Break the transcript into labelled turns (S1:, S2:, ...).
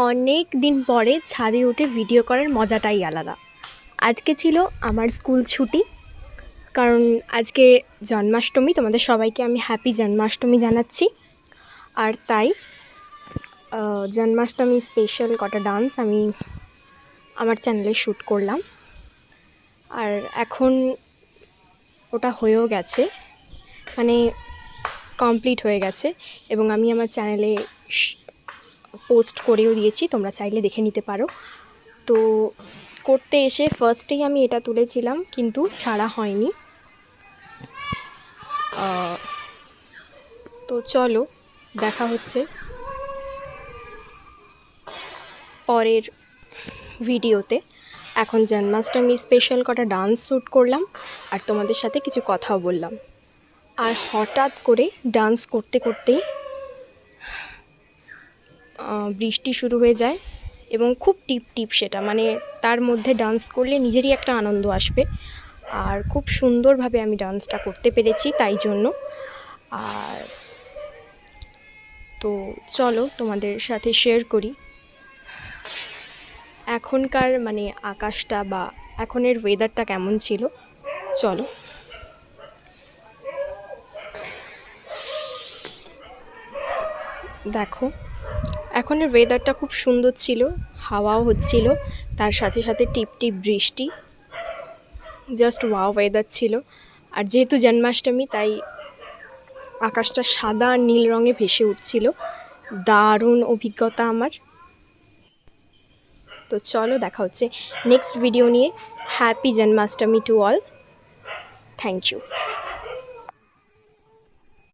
S1: অনেক দিন পরে ছাদে উঠে ভিডিও করার মজাটাই আলাদা। আজকে ছিল আমার স্কুল ছুটি, কারণ আজকে জন্মাষ্টমী। তোমাদের সবাইকে আমি হ্যাপি জন্মাষ্টমী জানাচ্ছি। আর তাই জন্মাষ্টমী স্পেশাল কটা ডান্স আমি আমার চ্যানেলে শ্যুট করলাম। আর এখন ওটা হয়েও গেছে, মানে কমপ্লিট হয়ে গেছে, এবং আমি আমার চ্যানেলে পোস্ট করেও দিয়েছি, তোমরা চাইলে দেখে নিতে পারো। তো করতে এসে ফার্স্টেই আমি এটা তুলেছিলাম, কিন্তু ছাড়া হয়নি। তো চলো দেখা হচ্ছে পরের ভিডিওতে। এখন জন্মাষ্টমী স্পেশাল কটা ডান্স শ্যুট করলাম, আর তোমাদের সাথে কিছু কথাও বললাম। আর হঠাৎ করে ডান্স করতে করতেই বৃষ্টি শুরু হয়ে যায়, এবং খুব টিপ টিপ সেটা, মানে তার মধ্যে ডান্স করলে নিজেরই একটা আনন্দ আসবে। আর খুব সুন্দরভাবে আমি ডান্সটা করতে পেরেছি তাই জন্য। আর তো চলো তোমাদের সাথে শেয়ার করি এখনকার মানে আকাশটা বা এখনের ওয়েদারটা কেমন ছিল। চলো। দেখো, এখনের ওয়েদারটা খুব সুন্দর ছিল, হাওয়াও হচ্ছিল, তার সাথে সাথে টিপ টিপ বৃষ্টি। জাস্ট ওয়াও ওয়েদার ছিল। আর যেহেতু জন্মাষ্টমী, তাই আকাশটা সাদা আর নীল রঙে ভেসে উঠছিল। দারুণ অভিজ্ঞতা আমার। তো চলো দেখা হচ্ছে নেক্সট ভিডিও নিয়ে। Happy Janmashtami to all. Thank you.